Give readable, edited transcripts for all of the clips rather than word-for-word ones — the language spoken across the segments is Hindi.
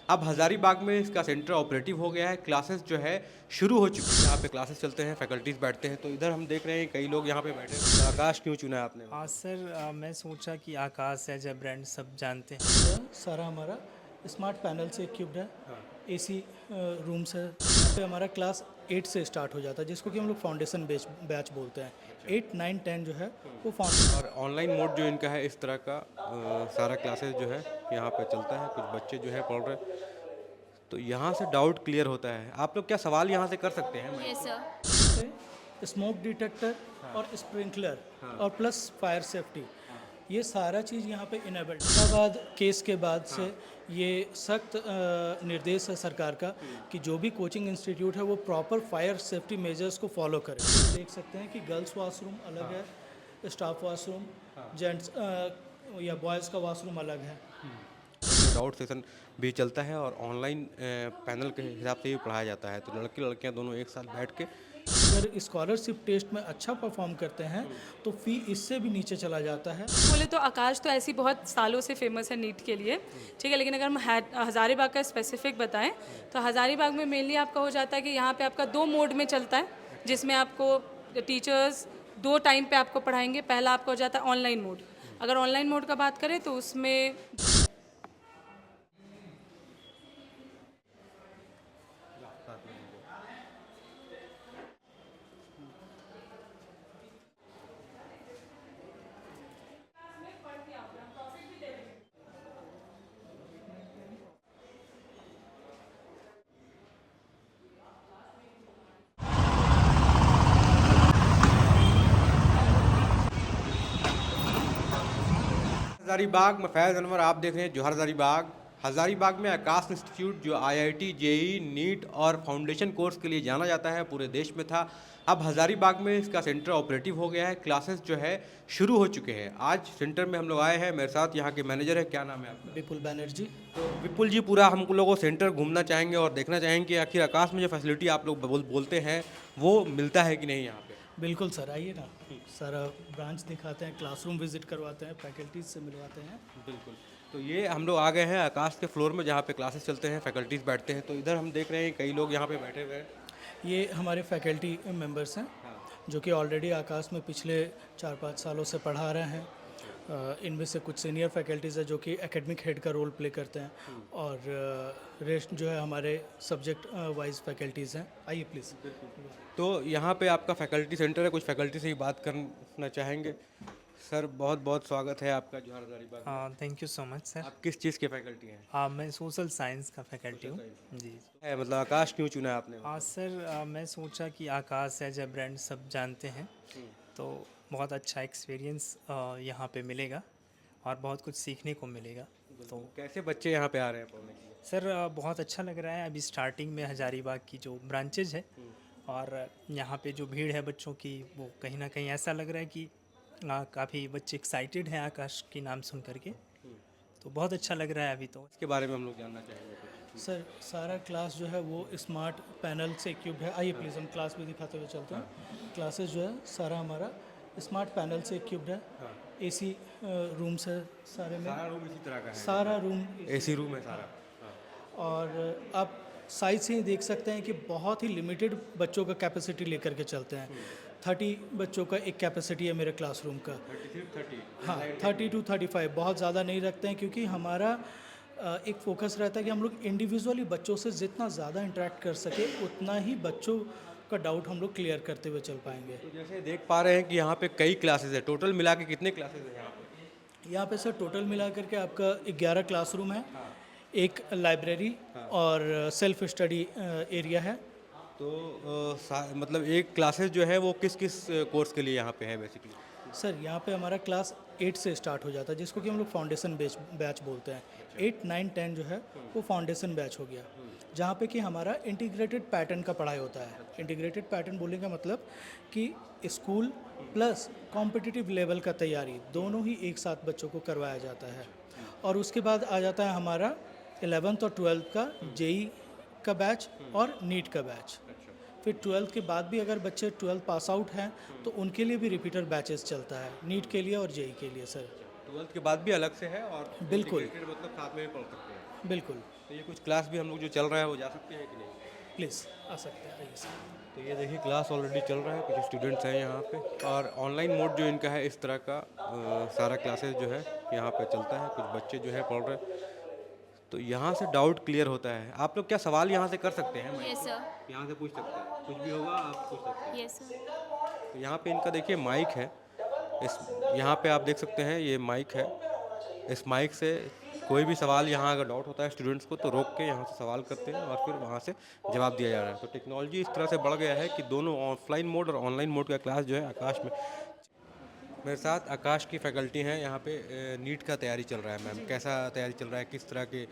अब हज़ारीबाग में इसका सेंटर ऑपरेटिव हो गया है। क्लासेस जो है शुरू हो चुकी है। यहाँ पे क्लासेस चलते हैं, फैकल्टीज़ बैठते हैं। तो इधर हम देख रहे हैं कई लोग यहाँ पे बैठे हैं। तो आकाश क्यों चुना है आपने? हाँ सर, मैं सोचा कि आकाश है जब ब्रांड सब जानते हैं। जो है सारा हमारा स्मार्ट पैनल से इक्विप्ड है। एसी रूम्स है। यहाँ पे हमारा क्लास 8 से स्टार्ट हो जाता है, जिसको कि हम लोग फाउंडेशन बैच बोलते हैं। 8, 9, 10 जो है वो फाउंडेशन। और ऑनलाइन मोड जो इनका है इस तरह का सारा क्लासेस जो है यहाँ पे चलता है। कुछ बच्चे जो है पढ़ रहे हैं, तो यहाँ से डाउट क्लियर होता है। आप लोग क्या सवाल यहाँ से कर सकते हैं? Yes sir. स्मोक डिटेक्टर और स्प्रिंकलर और प्लस फायर सेफ्टी, ये सारा चीज़ यहाँ पे इनेबल्ड। बाद केस के बाद से ये सख्त निर्देश है सरकार का कि जो भी कोचिंग इंस्टीट्यूट है वो प्रॉपर फायर सेफ्टी मेजर्स को फॉलो करे। देख सकते हैं कि गर्ल्स वॉशरूम अलग है, स्टाफ वॉशरूम, जेंट्स या बॉयज़ का वॉशरूम अलग है। डाउट सेशन भी चलता है और ऑनलाइन पैनल के हिसाब से ही पढ़ाया जाता है। तो लड़के लड़कियाँ दोनों एक साथ बैठ के अगर स्कॉलरशिप टेस्ट में अच्छा परफॉर्म करते हैं तो फ़ी इससे भी नीचे चला जाता है। बोले तो आकाश तो ऐसी बहुत सालों से फेमस है नीट के लिए, ठीक है। लेकिन अगर हम हज़ारीबाग का स्पेसिफिक बताएं तो हज़ारीबाग में मेनली आपका हो जाता है कि यहाँ पे आपका 2 मोड में चलता है, जिसमें आपको टीचर्स 2 टाइम पे आपको पढ़ाएंगे। पहला आपका हो जाता है ऑनलाइन मोड। अगर ऑनलाइन मोड का बात करें तो उसमें हज़ारीबाग में फैज़ अनवर आप देख रहे हैं जौहर हज़ारीबाग। हज़ारीबाग में आकाश इंस्टीट्यूट जो आईआईटी, जेईई, नीट और फाउंडेशन कोर्स के लिए जाना जाता है, पूरे देश में था। अब हज़ारीबाग में इसका सेंटर ऑपरेटिव हो गया है। क्लासेस जो है शुरू हो चुके हैं। आज सेंटर में हम लोग आए हैं, मेरे साथ यहाँ के मैनेजर है। क्या नाम है आपका? विपुल बैनर्जी। तो विपुल जी, पूरा हम लोगों को सेंटर घूमना चाहेंगे और देखना चाहेंगे कि आखिर आकाश में जो फैसिलिटी आप लोग बोलते हैं वो मिलता है कि नहीं यहाँ पे। बिल्कुल सर, आइए ना, सारा ब्रांच दिखाते हैं, क्लासरूम विजिट करवाते हैं, फैकल्टीज से मिलवाते हैं। बिल्कुल। तो ये हम लोग आ गए हैं आकाश के फ्लोर में जहाँ पे क्लासेस चलते हैं, फैकल्टीज़ बैठते हैं। तो इधर हम देख रहे हैं कई लोग यहाँ पे बैठे हुए हैं। ये हमारे फैकल्टी मेंबर्स हैं जो कि ऑलरेडी आकाश में पिछले 4-5 सालों से पढ़ा रहे हैं। इनमें से कुछ सीनियर फैकल्टीज़ है जो कि एकेडमिक हेड का रोल प्ले करते हैं, और रेस्ट जो है हमारे सब्जेक्ट वाइज फैकल्टीज़ हैं। आइए प्लीज़। तो यहाँ पे आपका फैकल्टी सेंटर है, कुछ फैकल्टी से ही बात करना चाहेंगे। सर, बहुत बहुत स्वागत है आपका जौहर हज़ारीबाग में। हाँ, thank you so much sir. आप किस चीज़ के फैकल्टी हैं? मैं सोशल साइंस का फैकल्टी हूँ। जी। है मतलब आकाश क्यों चुना है आपने? हाँ सर, मैं सोचा कि आकाश है जब ब्रांड सब जानते हैं, तो बहुत अच्छा एक्सपीरियंस यहाँ पे मिलेगा और बहुत कुछ सीखने को मिलेगा। तो कैसे बच्चे यहाँ पे आ रहे हैं पढ़ने के लिए? सर, बहुत अच्छा लग रहा है। अभी स्टार्टिंग में हज़ारीबाग की जो ब्रांचेज है और यहाँ पे जो भीड़ है बच्चों की, वो कहीं ना कहीं ऐसा लग रहा है कि काफ़ी बच्चे एक्साइटेड हैं आकाश के नाम सुन करके। तो बहुत अच्छा लग रहा है अभी तो। इसके बारे में हम लोग जानना चाहेंगे कुछ। सर, सारा क्लास जो है वो स्मार्ट पैनल से इक्विप्ड है। आइए प्लीज़, हम क्लास भी दिखाते हुए चलते हैं। क्लासेस जो है सारा हमारा स्मार्ट पैनल से इक्विप्ड है। एसी रूम्स है सारे में, सारा रूम इसी तरह का है? सारा रूम। एसी रूम है सारा? और आप साइज से ही देख सकते हैं कि बहुत ही लिमिटेड बच्चों का कैपेसिटी लेकर के चलते हैं। 30 बच्चों का एक कैपेसिटी है मेरे क्लासरूम का। 30। हाँ, 30 to 35, बहुत ज़्यादा नहीं रखते हैं, क्योंकि हमारा एक फोकस रहता है कि हम लोग इंडिविजुअली बच्चों से जितना ज़्यादा इंटरेक्ट कर सके उतना ही बच्चों का डाउट हम लोग क्लियर करते हुए चल पाएंगे। तो जैसे देख पा रहे हैं कि यहाँ पे कई क्लासेस है। टोटल मिला के कितने क्लासेस हैं यहाँ पे? यहाँ पे सर टोटल मिला करके आपका 11 क्लासरूम है, एक लाइब्रेरी और सेल्फ स्टडी एरिया है। तो मतलब एक क्लासेस जो है वो किस किस कोर्स के लिए यहाँ पे है बेसिकली? सर, यहाँ पे हमारा क्लास 8 से स्टार्ट हो जाता है, जिसको कि हम लोग फाउंडेशन बैच बोलते हैं। 8, 9, 10 जो है वो फाउंडेशन बैच हो गया, जहाँ पे कि हमारा इंटीग्रेटेड पैटर्न का पढ़ाई होता है। इंटीग्रेटेड पैटर्न बोलने का मतलब कि स्कूल प्लस कॉम्पिटिटिव लेवल का तैयारी दोनों ही एक साथ बच्चों को करवाया जाता है। और उसके बाद आ जाता है हमारा 11th और 12th का जेई का बैच और नीट का बैच। फिर 12th के बाद भी अगर बच्चे 12th पास आउट हैं तो उनके लिए भी रिपीटर बैचेस चलता है, नीट के लिए और जेई के लिए सर। 12th के बाद भी अलग से है और बिल्कुल। integrated मतलब साथ में भी पढ़ सकते हैं? बिल्कुल, तो ये कुछ क्लास भी हम लोग जो चल रहा है वो जा सकते हैं कि नहीं? प्लीज़ आ सकते हैं, आइए सर। तो ये देखिए क्लास ऑलरेडी चल रहा है, कुछ स्टूडेंट्स हैं यहाँ पे और ऑनलाइन मोड जो इनका है इस तरह का सारा क्लासेस जो है यहाँ पे चलता है, कुछ बच्चे जो है पढ़ रहे हैं। तो यहाँ से डाउट क्लियर होता है। आप लोग क्या सवाल यहाँ से कर सकते हैं? Yes sir. यहाँ से पूछ सकते हैं, कुछ भी होगा आप पूछ सकते हैं। Yes sir. तो यहाँ पे इनका देखिए माइक है, इस यहाँ पे आप देख सकते हैं ये माइक है। इस माइक से कोई भी सवाल यहाँ अगर डाउट होता है स्टूडेंट्स को तो रोक के यहाँ से सवाल करते हैं और फिर वहाँ से जवाब दिया जा रहा है। तो टेक्नोलॉजी इस तरह से बढ़ गया है कि दोनों ऑफलाइन मोड और ऑनलाइन मोड का क्लास जो है आकाश में। मेरे साथ आकाश की फैकल्टी हैं यहाँ पे। नीट का तैयारी चल रहा है मैम, कैसा तैयारी चल रहा है, किस तरह के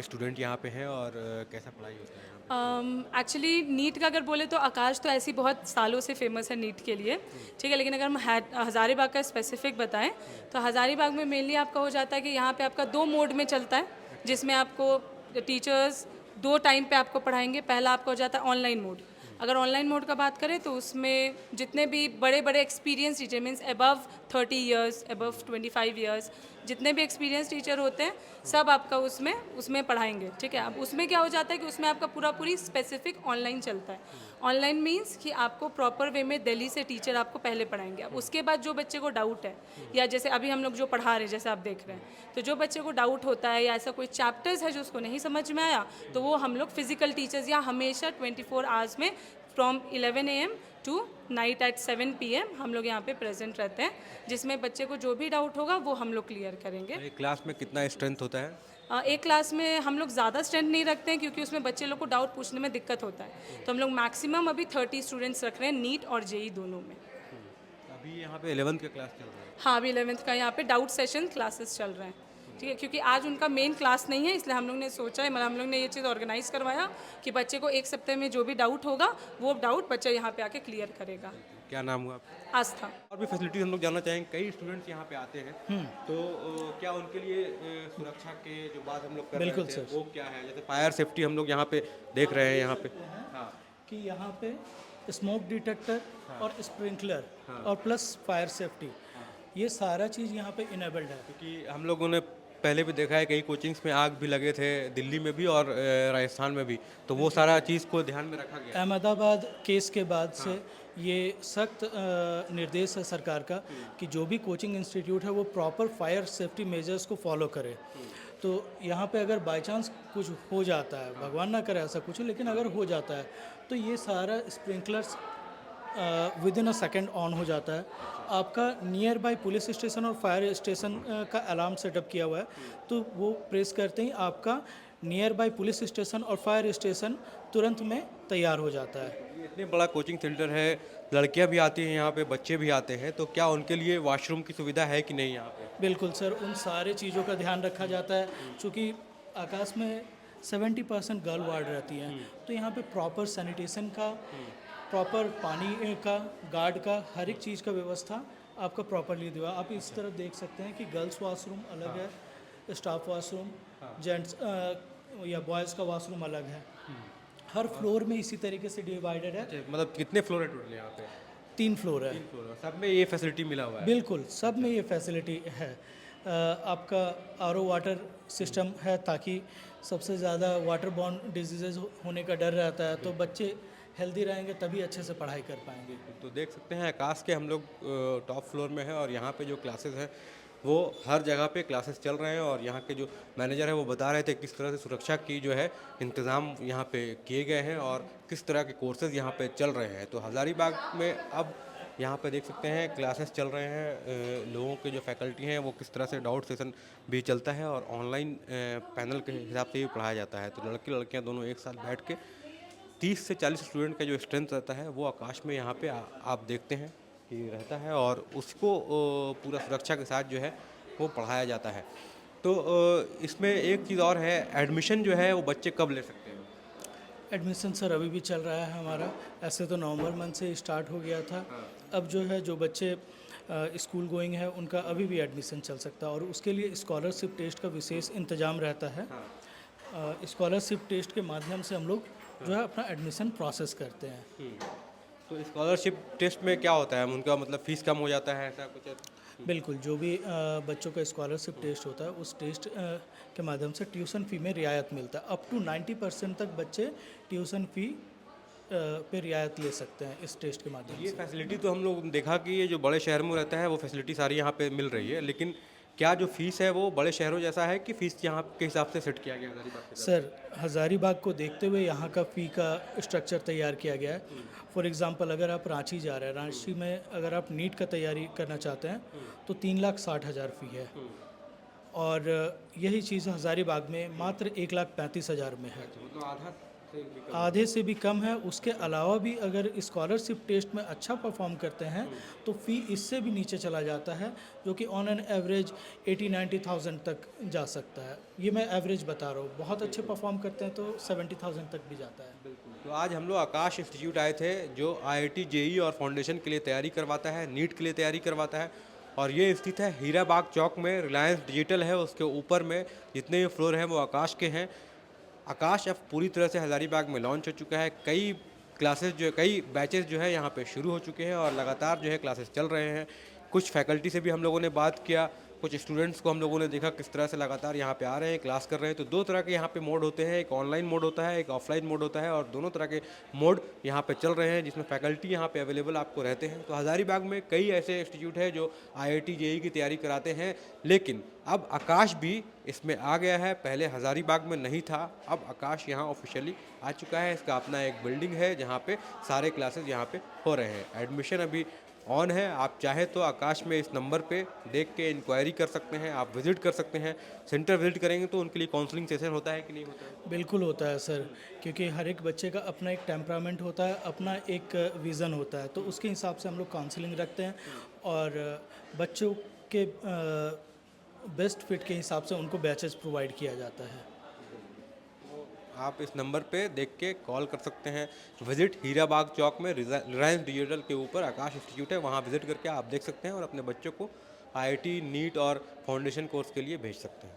स्टूडेंट यहाँ पे हैं और कैसा पढ़ाई होता है यहाँ पे? एक्चुअली नीट का अगर बोले तो आकाश तो ऐसी बहुत सालों से फेमस है नीट के लिए, ठीक है। लेकिन अगर हम हज़ारीबाग का स्पेसिफिक बताएं तो हज़ारीबाग में मेनली आपका हो जाता है कि यहाँ पे आपका 2 मोड में चलता है, जिसमें आपको टीचर्स 2 टाइम पे आपको पढ़ाएंगे। पहला आपका हो जाता है ऑनलाइन मोड। अगर ऑनलाइन मोड का बात करें तो उसमें जितने भी बड़े बड़े experience teacher means above 30 years, above 25 years, जितने भी एक्सपीरियंस टीचर होते हैं सब आपका उसमें पढ़ाएंगे, ठीक है। अब उसमें क्या हो जाता है कि उसमें आपका पूरी स्पेसिफिक ऑनलाइन चलता है। ऑनलाइन मीन्स कि आपको प्रॉपर वे में दिल्ली से टीचर आपको पहले पढ़ाएंगे। अब उसके बाद जो बच्चे को डाउट है या जैसे अभी हम लोग जो पढ़ा रहे हैं जैसे आप देख रहे हैं, तो जो बच्चे को डाउट होता है या ऐसा कोई चैप्टर्स है जो उसको नहीं समझ में आया तो वो हम लोग फिजिकल टीचर्स या हमेशा 24 आवर्स में from 11 AM to night at 7 PM हम लोग यहाँ पे प्रेजेंट रहते हैं, जिसमें बच्चे को जो भी डाउट होगा वो हम लोग क्लियर करेंगे। एक क्लास में कितना स्ट्रेंथ होता है? एक क्लास में हम लोग ज़्यादा स्ट्रेंथ नहीं रखते हैं क्योंकि उसमें बच्चे लोग को डाउट पूछने में दिक्कत होता है, तो हम लोग मैक्सिमम अभी 30 स्टूडेंट्स रख रहे हैं नीट और जेई दोनों में। अभी यहाँ पे 11th का क्लास चल रहा है। हाँ, अभी 11th का यहाँ पे डाउट सेशन क्लासेस चल रहे हैं, ठीक है। क्योंकि आज उनका मेन क्लास नहीं है इसलिए हम लोग ने सोचा है, मतलब हम लोग ने ये चीज़ ऑर्गेनाइज करवाया कि बच्चे को एक सप्ताह में जो भी डाउट होगा वो डाउट बच्चा यहाँ पे आके क्लियर करेगा। क्या नाम हुआ आपका? आस्था। और भी फैसिलिटीज हम लोग जानना चाहेंगे। कई स्टूडेंट्स यहाँ पे आते हैं तो क्या उनके लिए सुरक्षा के जो बात हम लोग कर रहे बिल्कुल थे सर। वो क्या है? जैसे फायर सेफ्टी हम लोग यहाँ पे देख रहे हैं यहाँ पे। हाँ, कि यहाँ पे स्मोक डिटेक्टर और स्प्रिंकलर और प्लस फायर सेफ्टी, ये सारा चीज़ यहाँ पे इनेबल्ड है। क्योंकि हम लोगों ने पहले भी देखा है कई कोचिंग्स में आग भी लगे थे, दिल्ली में भी और राजस्थान में भी, तो वो सारा चीज़ को ध्यान में रखा गया। अहमदाबाद केस के बाद से ये सख्त निर्देश है सरकार का कि जो भी कोचिंग इंस्टीट्यूट है वो प्रॉपर फायर सेफ्टी मेजर्स को फॉलो करे। तो यहाँ पे अगर बाय चांस कुछ हो जाता है, भगवान ना करे ऐसा कुछ, लेकिन अगर हो जाता है तो ये सारा sprinklers with in a second on हो जाता है। आपका नियर बाय पुलिस स्टेशन और फायर स्टेशन का अलार्म सेटअप किया हुआ है, तो वो प्रेस करते ही आपका नियर बाय पुलिस स्टेशन और फायर स्टेशन तुरंत में तैयार हो जाता है। ये इतने बड़ा कोचिंग सेंटर है, लड़कियां भी आती हैं यहाँ पे, बच्चे भी आते हैं, तो क्या उनके लिए वॉशरूम की सुविधा है कि नहीं यहाँ पे? बिल्कुल सर, उन सारे चीज़ों का ध्यान रखा जाता है। चूँकि आकाश में 70% गर्ल वार्ड रहती हैं, तो यहाँ पे प्रॉपर सैनिटेशन का, प्रॉपर पानी का, गार्ड का, हर एक चीज़ का व्यवस्था आपका प्रॉपरली दिया। आप इस तरफ देख सकते हैं कि गर्ल्स वॉशरूम अलग है, स्टाफ वॉशरूम, जेंट्स या बॉयज़ का वॉशरूम अलग है। हर फ्लोर में इसी तरीके से डिवाइडेड है। मतलब कितने फ्लोर है टोटल यहाँ पे? 3 फ्लोर है। 3 फ्लोर है, सब में ये फैसिलिटी मिला हुआ है? बिल्कुल, सब में ये फैसिलिटी है। आपका आरओ वाटर सिस्टम है ताकि सबसे ज़्यादा वाटर बॉर्न डिजीज़ होने का डर रहता है, तो बच्चे हेल्दी रहेंगे तभी अच्छे से पढ़ाई कर पाएंगे। तो देख सकते हैं आकाश के हम लोग टॉप फ्लोर में है और यहाँ पे जो क्लासेस हैं वो हर जगह पे क्लासेस चल रहे हैं और यहाँ के जो मैनेजर है वो बता रहे थे किस तरह से सुरक्षा की जो है इंतज़ाम यहाँ पे किए गए हैं और किस तरह के कोर्सेज यहाँ पे चल रहे हैं। तो हज़ारीबाग में अब यहाँ पे देख सकते हैं क्लासेस चल रहे हैं, लोगों के जो फैकल्टी हैं वो किस तरह से डाउट सेशन भी चलता है और ऑनलाइन पैनल के हिसाब से भी पढ़ाया जाता है। तो लड़के लड़कियाँ दोनों एक साथ बैठ के 30 से 40 स्टूडेंट का जो स्ट्रेंथ रहता है वो आकाश में यहाँ पे आप देखते हैं कि रहता है और उसको पूरा सुरक्षा के साथ जो है वो पढ़ाया जाता है। तो इसमें एक चीज़ और है, एडमिशन जो है वो बच्चे कब ले सकते हैं? एडमिशन सर अभी भी चल रहा है हमारा। ऐसे तो नवंबर मंथ से स्टार्ट हो गया था। अब जो है जो बच्चे स्कूल गोइंग है उनका अभी भी एडमिशन चल सकता है और उसके लिए स्कॉलरशिप टेस्ट का विशेष इंतजाम रहता है। स्कॉलरशिप टेस्ट के माध्यम से हम लोग जो है अपना एडमिशन प्रोसेस करते हैं। तो स्कॉलरशिप टेस्ट में क्या होता है, उनका मतलब फ़ीस कम हो जाता है, ऐसा कुछ? बिल्कुल, जो भी बच्चों का स्कॉलरशिप टेस्ट होता है उस टेस्ट के माध्यम से ट्यूशन फ़ी में रियायत मिलता है। अप टू 90% तक बच्चे ट्यूशन फ़ी पे रियायत ले सकते हैं इस टेस्ट के माध्यम ये से। फैसिलिटी तो हम लोग देखा कि ये जो बड़े शहर में रहता है वो फैसिलिटी सारी यहाँ पे मिल रही है, लेकिन क्या जो फीस है वो बड़े शहरों जैसा है कि फीस यहाँ के हिसाब से सेट किया गया है हज़ारीबाग के साथ? सर, हज़ारीबाग को देखते हुए यहाँ का फ़ी का स्ट्रक्चर तैयार किया गया है। फॉर एग्ज़ाम्पल अगर आप रांची जा रहे हैं, रांची में अगर आप नीट का तैयारी करना चाहते हैं तो 3,60,000 फ़ी है, और यही चीज़ हज़ारीबाग में मात्र 1,35,000 में है, मतलब आधा से भी कम। आधे से भी कम है। उसके अलावा भी अगर स्कॉलरशिप टेस्ट में अच्छा परफॉर्म करते हैं तो फ़ी इससे भी नीचे चला जाता है, जो कि ऑन एन एवरेज 80-90,000 तक जा सकता है। ये मैं एवरेज बता रहा हूँ, बहुत अच्छे परफॉर्म करते हैं तो 70,000 तक भी जाता है। तो आज हम लोग आकाश इंस्टीट्यूट आए थे, जो IIT जेई और फाउंडेशन के लिए तैयारी करवाता है, नीट के लिए तैयारी करवाता है, और ये स्थित है हीराबाग चौक में। रिलायंस डिजिटल है, उसके ऊपर में जितने भी फ्लोर हैं वो आकाश के हैं। आकाश अब पूरी तरह से हज़ारीबाग में लॉन्च हो चुका है। कई क्लासेस जो है, कई बैचेस जो है यहाँ पे शुरू हो चुके हैं और लगातार जो है क्लासेस चल रहे हैं। कुछ फैकल्टी से भी हम लोगों ने बात किया, कुछ स्टूडेंट्स को हम लोगों ने देखा किस तरह से लगातार यहाँ पे आ रहे हैं, क्लास कर रहे हैं। तो दो तरह के यहाँ पे मोड होते हैं, एक ऑनलाइन मोड होता है, एक ऑफलाइन मोड होता है, और दोनों तरह के मोड यहाँ पे चल रहे हैं, जिसमें फैकल्टी यहाँ पे अवेलेबल आपको रहते हैं। तो हज़ारीबाग में कई ऐसे इंस्टीट्यूट है जो IIT जेई की तैयारी कराते हैं, लेकिन अब आकाश भी इसमें आ गया है। पहले हज़ारीबाग में नहीं था, अब आकाश यहाँ ऑफिशियली आ चुका है। इसका अपना एक बिल्डिंग है जहाँ पे सारे क्लासेस यहाँ पे हो रहे हैं। एडमिशन अभी ऑन है, आप चाहे तो आकाश में इस नंबर पे देख के इंक्वायरी कर सकते हैं, आप विज़िट कर सकते हैं। सेंटर विज़िट करेंगे तो उनके लिए काउंसलिंग सेशन होता है कि नहीं होता है? बिल्कुल होता है सर, क्योंकि हर एक बच्चे का अपना एक टेम्परामेंट होता है, अपना एक विज़न होता है, तो उसके हिसाब से हम लोग काउंसलिंग रखते हैं और बच्चों के बेस्ट फिट के हिसाब से उनको बैचेस प्रोवाइड किया जाता है। आप इस नंबर पे देख के कॉल कर सकते हैं। विजिट हीराबाग चौक में रिलायंस डिजिटल के ऊपर आकाश इंस्टीट्यूट है, वहाँ विजिट करके आप देख सकते हैं और अपने बच्चों को IIT नीट और फाउंडेशन कोर्स के लिए भेज सकते हैं।